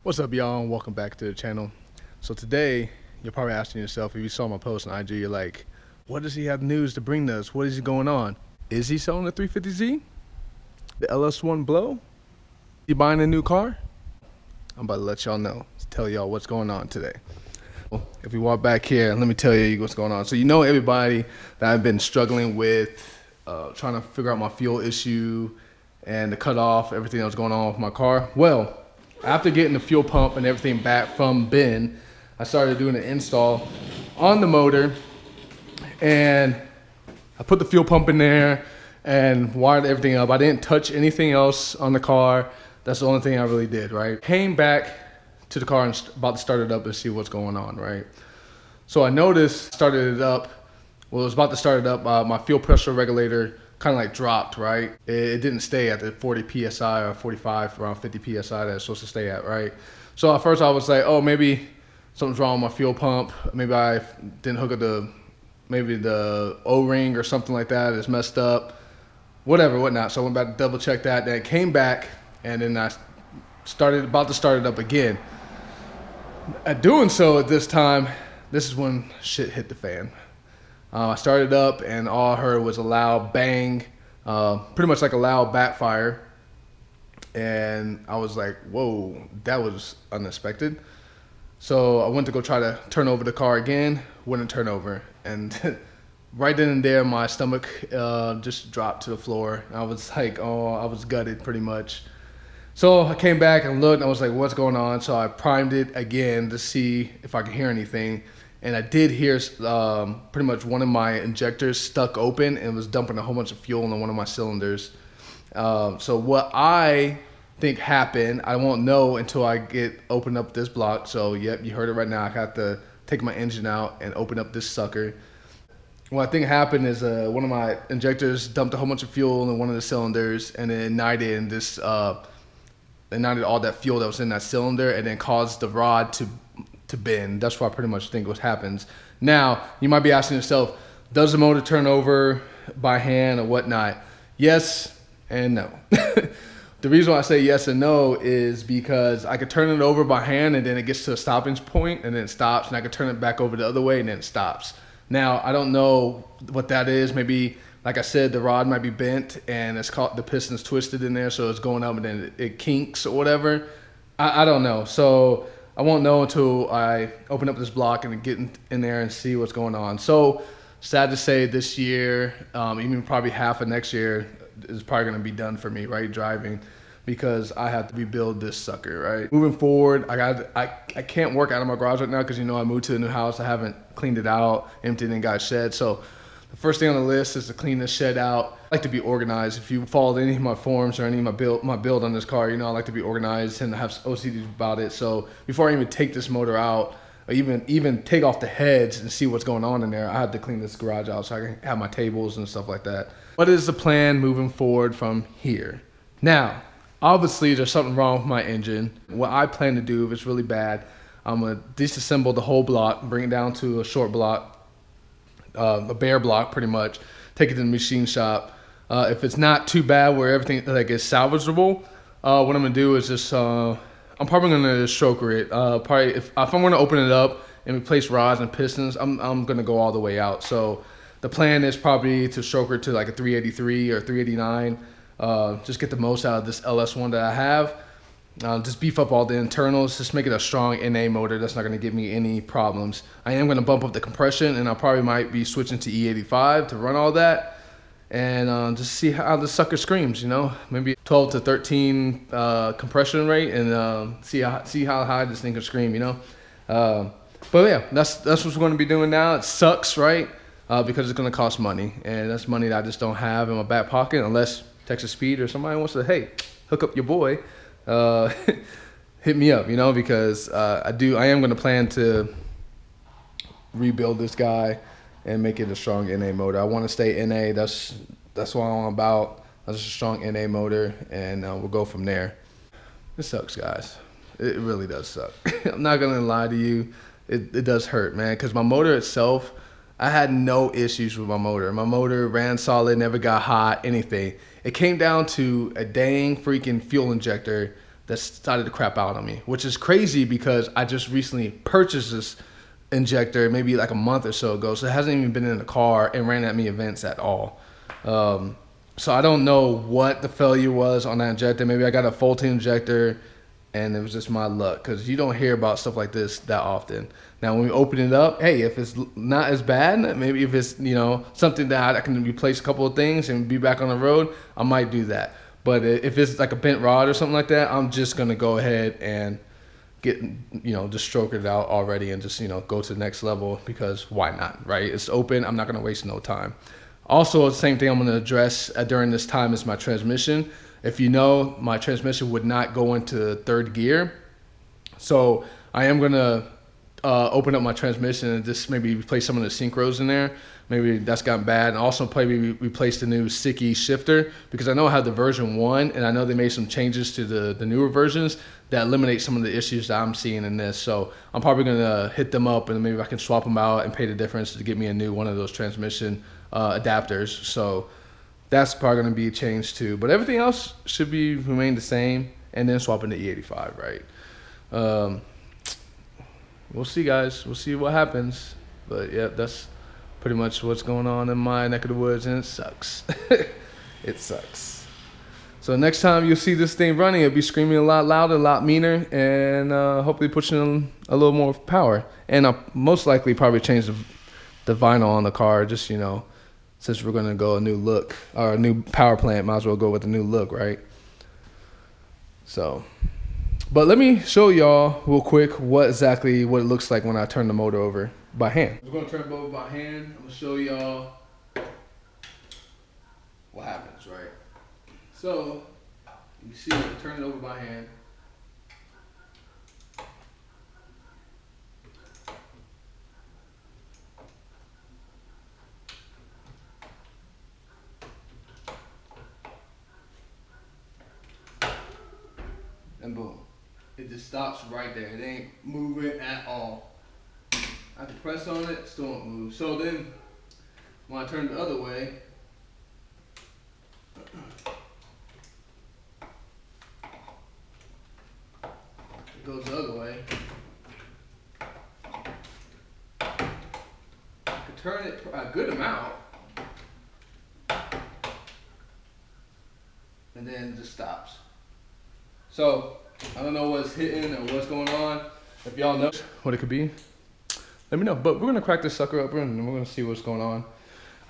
What's up, y'all, and welcome back to the channel. So today, you're probably asking yourself, if you saw my post on IG, you're like, what does he have news to bring to us? What is going on? Is he selling the 350Z? The LS1 blow? He buying a new car? I'm about to let y'all know, tell y'all what's going on today. If we walk back here, let me tell you what's going on. So you know everybody that I've been struggling with, trying to figure out my fuel issue and the cutoff, everything that was going on with my car. Well, after getting the fuel pump and everything back from Ben, I started doing an install on the motor, and I put the fuel pump in there and wired everything up. I didn't touch anything else on the car. That's the only thing I really did, right? Came back to the car and about to start it up and see what's going on, right? So I noticed, started it up, well, I was about to start it up, my fuel pressure regulator kind of like dropped, right? It didn't stay at the 40 PSI or 45, around 50 PSI that it's supposed to stay at, right? So at first I was like, oh, maybe something's wrong with my fuel pump. Maybe I didn't hook up maybe the O-ring or something like that is messed up, whatnot. So I went back to double check that, then it came back, and then I about to start it up again. At doing so at this time, this is when shit hit the fan. I started up and all I heard was a loud bang, pretty much like a loud backfire. And I was like, whoa, that was unexpected. So I went to go try to turn over the car again, wouldn't turn over. And right then and there, my stomach just dropped to the floor. I was like, oh, I was gutted pretty much. So I came back and looked and I was like, what's going on? So I primed it again to see if I could hear anything. And I did hear pretty much one of my injectors stuck open and was dumping a whole bunch of fuel into one of my cylinders. So what I think happened, I won't know until I open up this block. So yep, you heard it right now. I have to take my engine out and open up this sucker. What I think happened is one of my injectors dumped a whole bunch of fuel in one of the cylinders, and it ignited in this, ignited all that fuel that was in that cylinder, and then caused the rod to bend. That's what I pretty much think what happens. Now, you might be asking yourself, does the motor turn over by hand or whatnot? Yes and no. The reason why I say yes and no is because I could turn it over by hand and then it gets to a stopping point and then it stops, and I could turn it back over the other way and then it stops. Now, I don't know what that is. Maybe, like I said, the rod might be bent and it's caught, the piston's twisted in there, so it's going up and then it kinks or whatever. I don't know. So I won't know until I open up this block and get in there and see what's going on. So sad to say, this year, even probably half of next year, is probably going to be done for me, right, driving, because I have to rebuild this sucker, right? Moving forward, I can't work out of my garage right now because, you know, I moved to a new house. I haven't cleaned it out, emptied, and got a shed. So the first thing on the list is to clean this shed out. I like to be organized. If you followed any of my forums or any of my build on this car, you know I like to be organized and have OCD about it. So before I even take this motor out, or even take off the heads and see what's going on in there, I have to clean this garage out so I can have my tables and stuff like that. What is the plan moving forward from here? Now, obviously there's something wrong with my engine. What I plan to do, if it's really bad, I'm gonna disassemble the whole block, bring it down to a short block, a bare block pretty much, take it to the machine shop. If it's not too bad where everything like is salvageable, what I'm gonna do is just I'm probably gonna stroker it. Probably if I'm gonna open it up and replace rods and pistons, I'm gonna go all the way out. So the plan is probably to stroker it to like a 383 or 389. Just get the most out of this LS1 that I have. Just beef up all the internals, just make it a strong NA motor that's not going to give me any problems. I am going to bump up the compression, and I probably might be switching to E85 to run all that, and just see how the sucker screams, you know, maybe 12 to 13 compression rate, and see how high this thing can scream, you know. But yeah, that's what we're going to be doing now. It sucks, right? Because it's going to cost money, and that's money that I just don't have in my back pocket unless Texas Speed or somebody wants to, hey, hook up your boy. Hit me up, you know, because I am going to plan to rebuild this guy and make it a strong NA motor. I want to stay NA. That's what I'm about. That's a strong NA motor, and we'll go from there. It sucks, guys. It really does suck. I'm not going to lie to you. It does hurt, man, because my motor itself, I had no issues with my motor. My motor ran solid, never got hot, anything. It came down to a dang freaking fuel injector that started to crap out on me, which is crazy because I just recently purchased this injector maybe like a month or so ago, so it hasn't even been in the car and ran at me events at all. So I don't know what the failure was on that injector. Maybe I got a faulty injector and it was just my luck, because you don't hear about stuff like this that often. Now when we open it up, hey, if it's not as bad, maybe if it's, you know, something that I can replace a couple of things and be back on the road, I might do that. But if it's like a bent rod or something like that, I'm just gonna go ahead and get, you know, just stroke it out already and just, you know, go to the next level, because why not, right? It's open, I'm not gonna waste no time. Also, the same thing I'm gonna address during this time is my transmission. If you know, my transmission would not go into third gear. So I am gonna open up my transmission and just maybe replace some of the synchros in there. Maybe that's gotten bad. And also probably replace the new sticky shifter, because I know I have the version 1 and I know they made some changes to the newer versions that eliminate some of the issues that I'm seeing in this. So I'm probably gonna hit them up and maybe I can swap them out and pay the difference to get me a new one of those transmission adapters. So that's probably going to be changed too, but everything else should be remain the same, and then swapping the E85, right? We'll see, guys. We'll see what happens. But yeah, that's pretty much what's going on in my neck of the woods, and it sucks. It sucks. So next time you'll see this thing running, it'll be screaming a lot louder, a lot meaner, and hopefully pushing a little more power. And I'll most likely probably change the vinyl on the car, just, you know, since we're gonna go a new look or a new power plant, might as well go with a new look, right? So, but let me show y'all real quick what it looks like when I turn the motor over by hand. We're gonna turn it over by hand. I'm gonna show y'all what happens, right? So, you see, I turn it over by hand. And boom, it just stops right there. It ain't moving at all. I can press on it, still won't move. So then, when I turn the other way, it goes the other way. I can turn it a good amount, and then it just stops. So, I don't know what's hitting or what's going on. If y'all know what it could be, let me know. But we're gonna crack this sucker up and we're gonna see what's going on.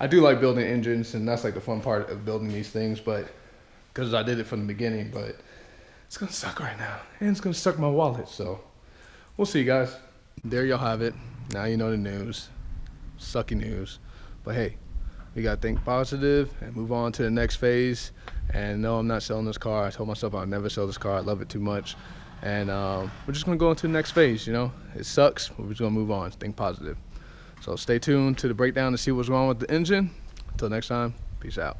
I do like building engines, and that's like the fun part of building these things, but because I did it from the beginning, but it's gonna suck right now. And it's gonna suck my wallet, so we'll see, guys. There y'all have it. Now you know the news. Sucky news. But hey, we gotta think positive and move on to the next phase. And no, I'm not selling this car. I told myself I'll never sell this car. I love it too much. And we're just gonna go into the next phase, you know? It sucks, but we're just gonna move on, think positive. So stay tuned to the breakdown to see what's wrong with the engine. Until next time, peace out.